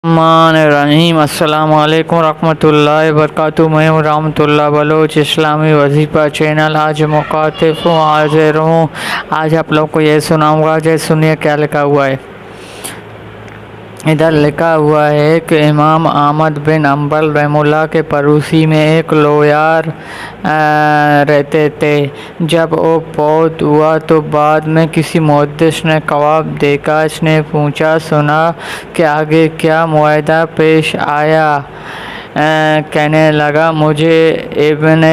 الرحمن الرحیم۔ السلام علیکم ورحمۃ اللہ وبرکاتہ۔ میں ہوں رحمۃ اللہ بلوچ، اسلامی وظیفہ چینل۔ آج مخاطب حاضر ہوں۔ آج آپ لوگ کو یہ سناؤں گا، جیسے سنیے کیا لکھا ہوا ہے۔ ادھر لکھا ہوا ہے کہ امام احمد بن حنبل رحمہ اللہ کے پڑوسی میں ایک لویار رہتے تھے۔ جب وہ فوت ہوا تو بعد میں کسی محدث نے خواب دیکھا۔ اس نے پوچھا، سنا کہ آگے کیا معاہدہ پیش آیا؟ کہنے لگا، مجھے ابن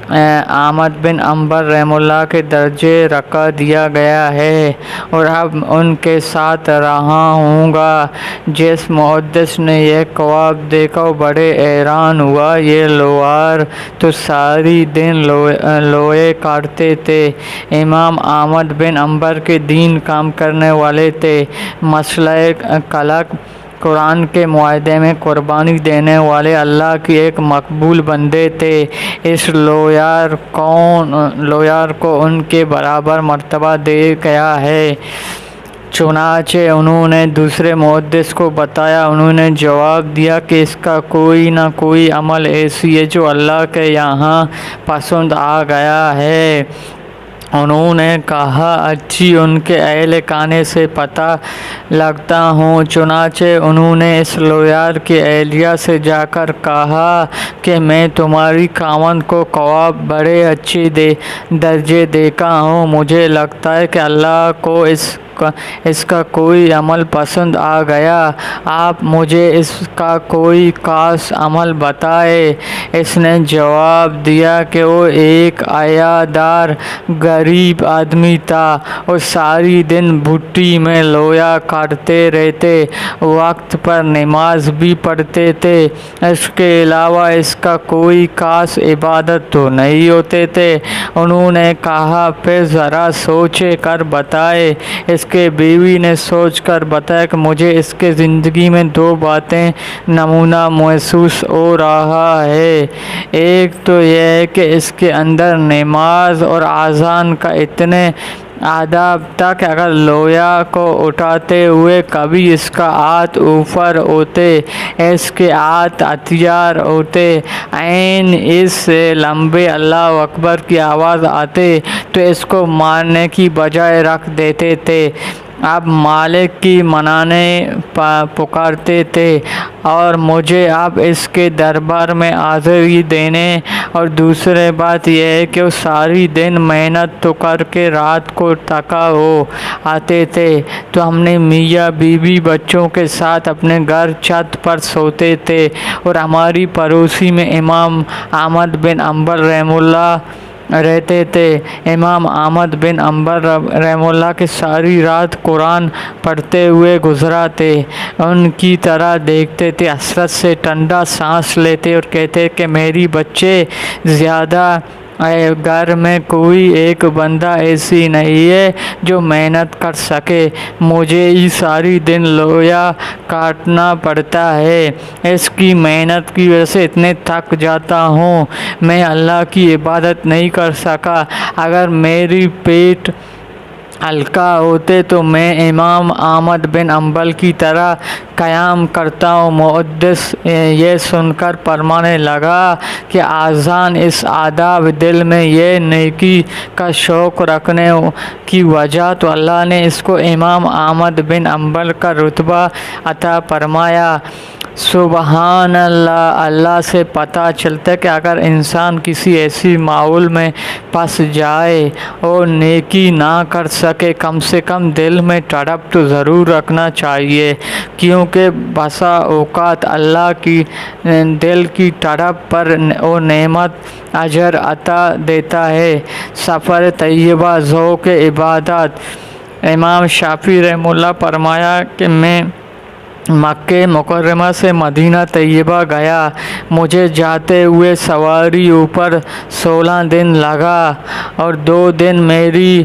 احمد بن حنبل رحمہ اللہ کے درجے رکھ دیا گیا ہے اور اب ان کے ساتھ رہا ہوں گا۔ جس محدث نے یہ خواب دیکھا وہ بڑے حیران ہوا۔ یہ لوہار تو ساری دن لوہے کاٹتے تھے۔ امام احمد بن حنبل کے دین کام کرنے والے تھے۔ مسئلہ خلق قرآن کے معاہدے میں قربانی دینے والے اللہ کے ایک مقبول بندے تھے۔ اس لویار کو ان کے برابر مرتبہ دیا گیا ہے۔ چنانچہ انہوں نے دوسرے محدث کو بتایا۔ انہوں نے جواب دیا کہ اس کا کوئی نہ کوئی عمل ایسی ہے جو اللہ کے یہاں پسند آ گیا ہے۔ انہوں نے کہا، اچھی، ان کے اہل خانے سے پتہ لگاتا ہوں۔ چنانچہ انہوں نے اس لویار کی اہلیہ سے جا کر کہا کہ میں تمہاری خاوند کو خواب بڑے اچھے درجے دیکھا ہوں۔ مجھے لگتا ہے کہ اللہ کو اس کا کوئی عمل پسند آ گیا۔ آپ مجھے اس کا کوئی خاص عمل بتائیں۔ اس نے جواب دیا کہ وہ ایک عیادار غریب آدمی تھا۔ وہ ساری دن بھٹی میں لویا کاٹتے رہتے، وقت پر نماز بھی پڑھتے تھے۔ اس کے علاوہ اس کا کوئی خاص عبادت تو نہیں ہوتے تھے۔ انہوں نے کہا، پھر ذرا سوچ کر بتائے۔ اس کے بیوی نے سوچ کر بتایا کہ مجھے اس کے زندگی میں دو باتیں نمونہ محسوس ہو رہا ہے۔ ایک تو یہ ہے کہ اس کے اندر نماز اور اذان کا اتنے آداب تھا کہ اگر لویا کو اٹھاتے ہوئے کبھی اس کا ہاتھ اوپر ہوتے، اس کے ہاتھ ہتھیار ہوتے، عین اس سے لمبے اللہ اکبر کی آواز آتے تو اس کو مارنے کی بجائے رکھ دیتے تھے۔ اب مالک کی منانے پکارتے تھے اور مجھے اب اس کے دربار میں حاضری دینے۔ اور دوسری بات یہ ہے کہ وہ ساری دن محنت تو کر کے رات کو تھکا ہو آتے تھے تو ہم نے میاں بیوی بچوں کے ساتھ اپنے گھر چھت پر سوتے تھے، اور ہماری پڑوسی میں امام احمد بن حنبل رحمہ اللہ رہتے تھے۔ امام احمد بن حنبل رحمہ اللہ کے ساری رات قرآن پڑھتے ہوئے گزراتے۔ ان کی طرح دیکھتے تھے، حسرت سے ٹھنڈا سانس لیتے اور کہتے کہ میری بچے زیادہ گھر میں کوئی ایک بندہ ایسی نہیں ہے جو محنت کر سکے۔ مجھے ہی ساری دن لویا کاٹنا پڑتا ہے۔ اس کی محنت کی وجہ سے اتنے تھک جاتا ہوں، میں اللہ کی عبادت نہیں کر سکا۔ اگر میری پیٹ ہلکا ہوتے تو میں امام احمد بن حنبل کی طرح قیام کرتا ہوں۔ محدث یہ سن کر فرمانے لگا کہ اذان اس آداب دل میں یہ نیکی کا شوق رکھنے کی وجہ تو اللہ نے اس کو امام احمد بن حنبل کا رتبہ عطا فرمایا۔ سبحان اللہ۔ اللہ سے پتہ چلتا ہے کہ اگر انسان کسی ایسی ماحول میں پھنس جائے اور نیکی نہ کر سکے، کم سے کم دل میں تڑپ تو ضرور رکھنا چاہیے، کیونکہ بسا اوقات اللہ کی دل کی تڑپ پر وہ نعمت اجر عطا دیتا ہے۔ سفر طیبہ، ذوق عبادت۔ امام شافعی رحمہ اللہ فرمایا کہ میں مکہ مکرمہ سے مدینہ طیبہ گیا۔ مجھے جاتے ہوئے سواری اوپر 16 دن لگا اور 2 دن میری